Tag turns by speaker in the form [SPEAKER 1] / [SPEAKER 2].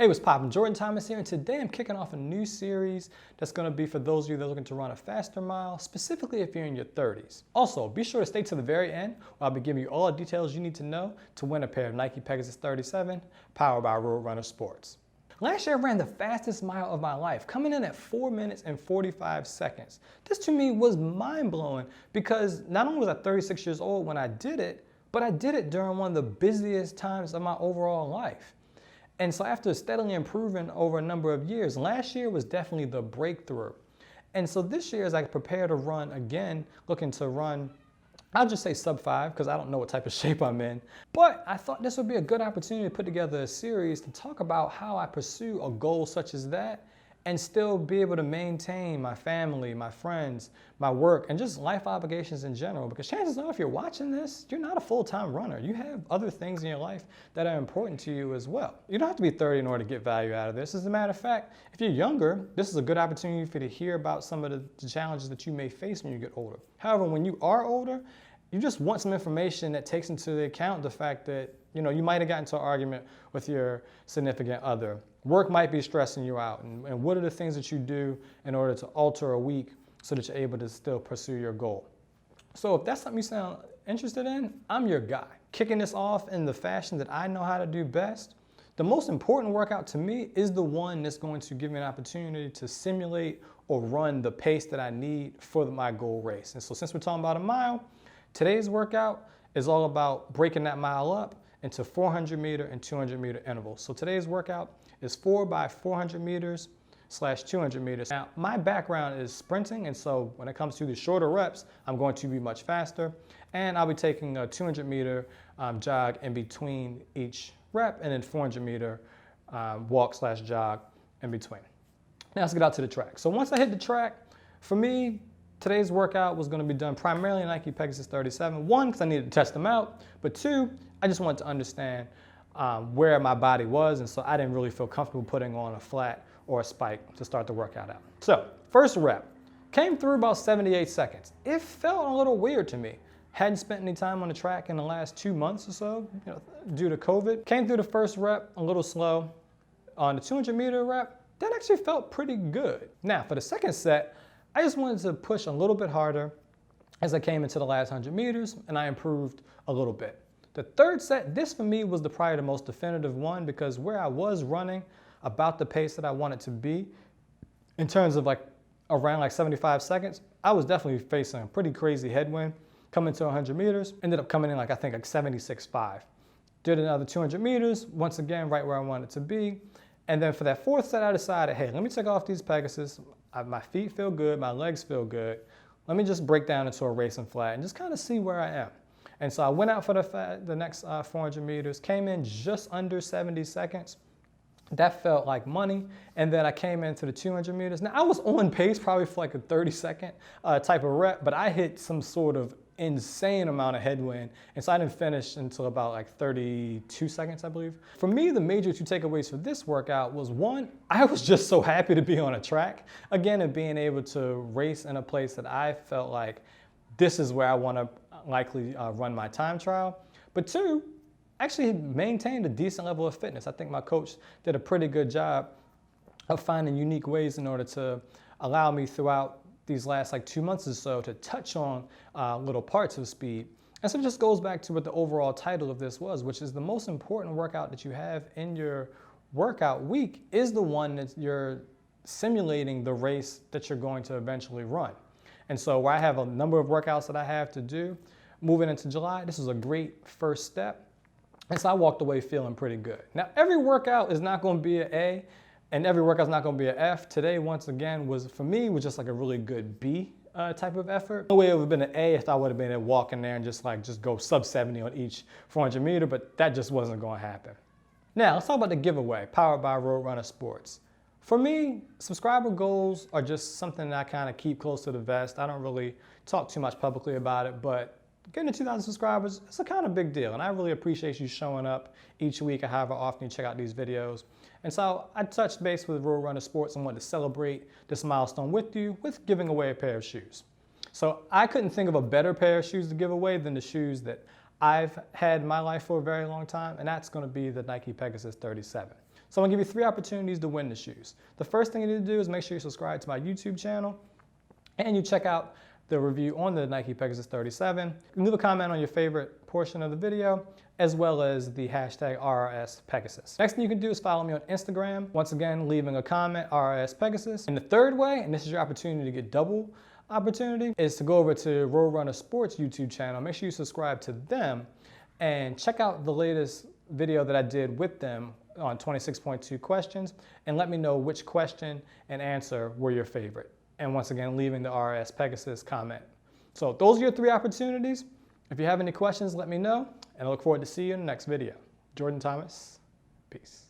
[SPEAKER 1] Hey, what's poppin'? Jordan Thomas here, and today I'm kicking off a new series that's going to be for those of you that are looking to run a faster mile, specifically if you're in your 30s. Also, be sure to stay to the very end, where I'll be giving you all the details you need to know to win a pair of Nike Pegasus 37, powered by Roadrunner Sports. Last year I ran the fastest mile of my life, coming in at 4 minutes and 45 seconds. This to me was mind-blowing because not only was I 36 years old when I did it, but I did it during one of the busiest times of my overall life. And so after steadily improving over a number of years, last year was definitely the breakthrough. And so this year, as I prepare to run again, looking to run, I'll just say sub 5 because I don't know what type of shape I'm in. But I thought this would be a good opportunity to put together a series to talk about how I pursue a goal such as that and still be able to maintain my family, my friends, my work, and just life obligations in general. Because chances are, if you're watching this, you're not a full-time runner. You have other things in your life that are important to you as well. You don't have to be 30 in order to get value out of this. As a matter of fact, if you're younger, this is a good opportunity for you to hear about some of the challenges that you may face when you get older. However, when you are older, you just want some information that takes into account the fact that, you might have gotten into an argument with your significant other. Work might be stressing you out, and what are the things that you do in order to alter a week so that you're able to still pursue your goal? So if that's something you sound interested in, I'm your guy. Kicking this off in the fashion that I know how to do best, the most important workout to me is the one that's going to give me an opportunity to simulate or run the pace that I need for my goal race. And so since we're talking about a mile, today's workout is all about breaking that mile up into 400 meter and 200 meter intervals. So today's workout is 4 by 400 meters / 200 meters. Now, my background is sprinting, and so when it comes to the shorter reps, I'm going to be much faster, and I'll be taking a 200 meter jog in between each rep, and then 400 meter walk / jog in between. Now let's get out to the track. So once I hit the track, for me, today's workout was going to be done primarily in Nike Pegasus 37. One, because I needed to test them out, but two, I just wanted to understand where my body was, and so I didn't really feel comfortable putting on a flat or a spike to start the workout out. So first rep, came through about 78 seconds. It felt a little weird to me. Hadn't spent any time on the track in the last 2 months or so, due to COVID. Came through the first rep a little slow. On the 200 meter rep, that actually felt pretty good. Now for the second set, I just wanted to push a little bit harder as I came into the last 100 meters, and I improved a little bit. The third set, this for me was probably the most definitive one, because where I was running about the pace that I wanted to be, in terms of around 75 seconds, I was definitely facing a pretty crazy headwind. Coming to 100 meters, ended up coming in I think 76.5. Did another 200 meters, once again right where I wanted to be. And then for that fourth set, I decided, hey, let me take off these Pegasus. My feet feel good, my legs feel good. Let me just break down into a racing flat and just kind of see where I am. And so I went out for the next 400 meters, came in just under 70 seconds. That felt like money. And then I came into the 200 meters. Now I was on pace probably for a 30-second type of rep, but I hit some sort of insane amount of headwind. And so I didn't finish until about 32 seconds, I believe. For me, the major two takeaways for this workout was, one, I was just so happy to be on a track again and being able to race in a place that I felt like this is where I want to likely run my time trial. But two, actually maintained a decent level of fitness. I think my coach did a pretty good job of finding unique ways in order to allow me throughout these last 2 months or so to touch on little parts of speed. And so it just goes back to what the overall title of this was, which is the most important workout that you have in your workout week is the one that you're simulating the race that you're going to eventually run. And so where I have a number of workouts that I have to do, moving into July, this is a great first step. And so I walked away feeling pretty good. Now, every workout is not going to be an A, and every workout is not going to be an F. Today, once again, for me, was just a really good B type of effort. No way it would have been an A if I would have been able to walk in there and just go sub 70 on each 400 meter, but that just wasn't going to happen. Now, let's talk about the giveaway, powered by Roadrunner Sports. For me, subscriber goals are just something that I kind of keep close to the vest. I don't really talk too much publicly about it, but getting to 2,000 subscribers, it's a kind of big deal. And I really appreciate you showing up each week or however often you check out these videos. And so I touched base with Roadrunner Sports and wanted to celebrate this milestone with you with giving away a pair of shoes. So I couldn't think of a better pair of shoes to give away than the shoes that I've had in my life for a very long time, and that's going to be the Nike Pegasus 37. So I'm gonna give you 3 opportunities to win the shoes. The first thing you need to do is make sure you subscribe to my YouTube channel and you check out the review on the Nike Pegasus 37. You can leave a comment on your favorite portion of the video, as well as the hashtag RRS Pegasus. Next thing you can do is follow me on Instagram. Once again, leaving a comment, RRS Pegasus. And the third way, and this is your opportunity to get double opportunity, is to go over to Roadrunner Sports YouTube channel. Make sure you subscribe to them and check out the latest video that I did with them on 26.2 questions, and let me know which question and answer were your favorite. And once again, leaving the RS Pegasus comment. So those are your 3 opportunities. If you have any questions, let me know, and I look forward to seeing you in the next video. Jordan Thomas, peace.